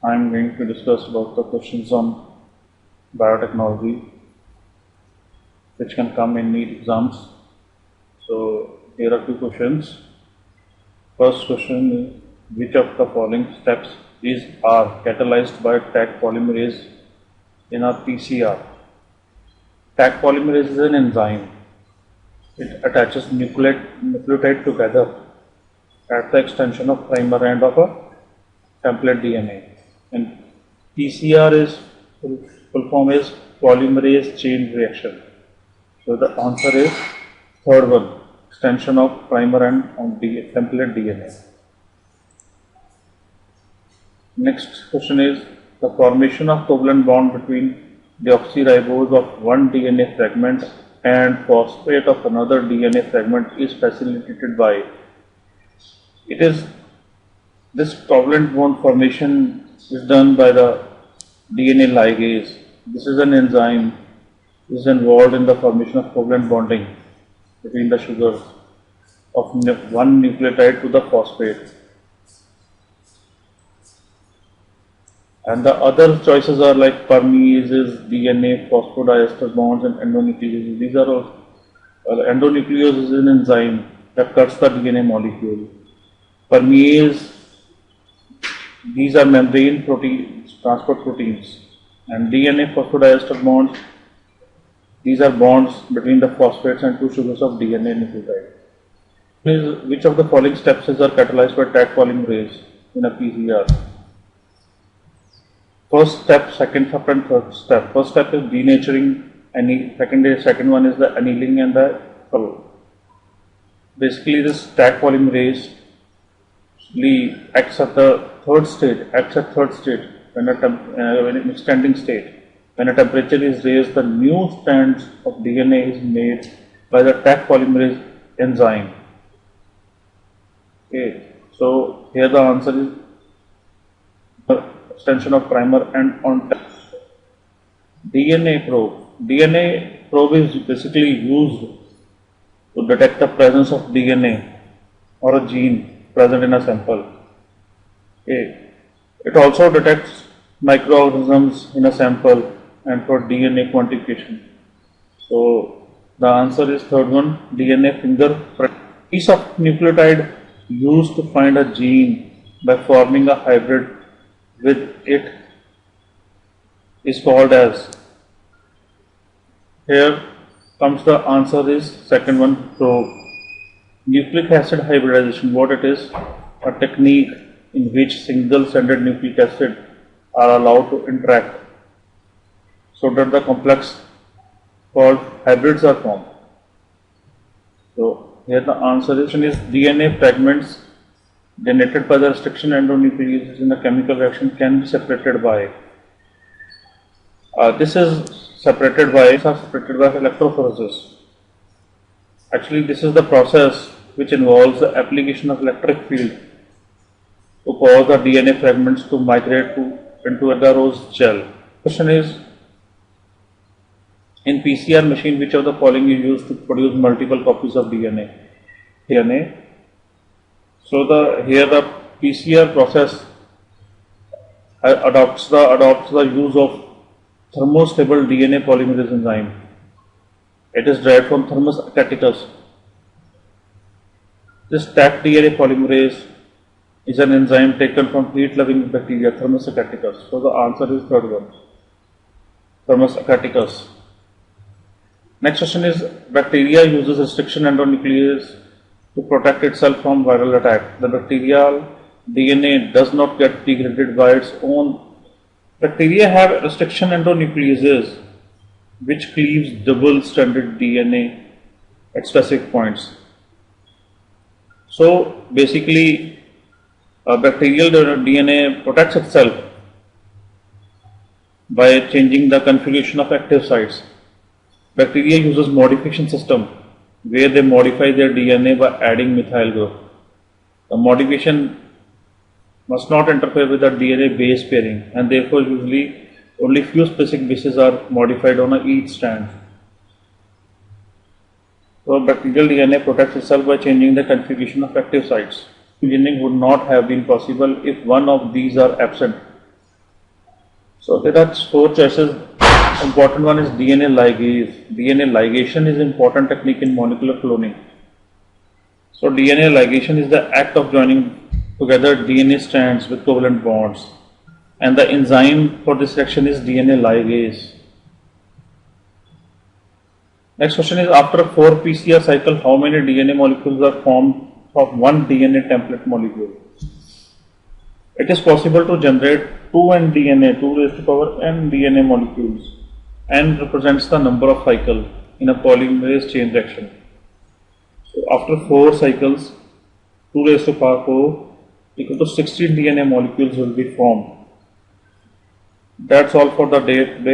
I am going to discuss about the questions on biotechnology which can come in NEET exams. So here are two questions. First question is, which of the following steps are catalyzed by Taq polymerase in a PCR? Taq polymerase is an enzyme. It attaches nucleotide together at the extension of primer end of a template DNA. And PCR is full form is polymerase chain reaction. So the answer is third one, extension of primer end on template DNA. Next question is, the formation of covalent bond between deoxyribose of one DNA fragment and phosphate of another DNA fragment is facilitated by. This covalent bond formation is done by the DNA ligase. This is an enzyme which is involved in the formation of covalent bonding between the sugars of one nucleotide to the phosphate. And the other choices are like permeases, DNA, phosphodiester bonds, and endonucleases. These are all. Endonuclease is an enzyme that cuts the DNA molecule. Permease, these are membrane proteins, transport proteins. And DNA phosphodiester bonds, these are bonds between the phosphates and two sugars of DNA nucleotide. Which of the following steps are catalyzed by Taq polymerase in a PCR? First step, second step, and third step. First step is denaturing. Second one is the annealing and the color. Basically, this Taq polymerase acts at the third stage, when an extending state. When a temperature is raised, the new strands of DNA is made by the Taq polymerase enzyme. Okay, so here the answer is extension of primer and on DNA probe. DNA probe is basically used to detect the presence of DNA or a gene present in a sample. Okay. It also detects microorganisms in a sample and for DNA quantification. So the answer is third one, DNA fingerprint. Piece of nucleotide used to find a gene by forming a hybrid with it is called as. Here comes the answer is second one. So nucleic acid hybridization, what it is? A technique in which single-stranded nucleic acid are allowed to interact so that the complex called hybrids are formed. So here the answer is DNA fragments generated by the restriction endonucleases in the chemical reaction can be separated by. This is separated by electrophoresis. Actually, this is the process which involves the application of electric field to cause the DNA fragments to migrate into agarose gel. Question is, in PCR machine, which of the following is used to produce multiple copies of DNA? So here the PCR process adopts the use of thermostable DNA polymerase enzyme. It is derived from Thermus acaticus. This Taq DNA polymerase is an enzyme taken from heat-loving bacteria, Thermus acaticus. So the answer is third one, Thermus acaticus. Next question is, bacteria uses restriction endonuclease to protect itself from viral attack. The bacterial DNA does not get degraded by its own. Bacteria have restriction endonucleases which cleaves double-stranded DNA at specific points. So basically, bacterial DNA protects itself by changing the configuration of active sites. Bacteria uses modification system where they modify their DNA by adding methyl group. The modification must not interfere with the DNA base pairing, and therefore usually only few specific bases are modified on each strand. So bacterial DNA protects itself by changing the configuration of active sites. Engineering would not have been possible if one of these are absent. So there are four choices. Important one is DNA ligase. DNA ligation is important technique in molecular cloning. So DNA ligation is the act of joining together DNA strands with covalent bonds, and the enzyme for this reaction is DNA ligase. Next question is, after a 4 PCR cycle, how many DNA molecules are formed of one DNA template molecule? It is possible to generate 2n DNA, 2 raised to power n DNA molecules. N represents the number of cycles in a polymerase chain reaction. So after 4 cycles, 2 raised to power 4 equal to 16 DNA molecules will be formed. That's all for the day today.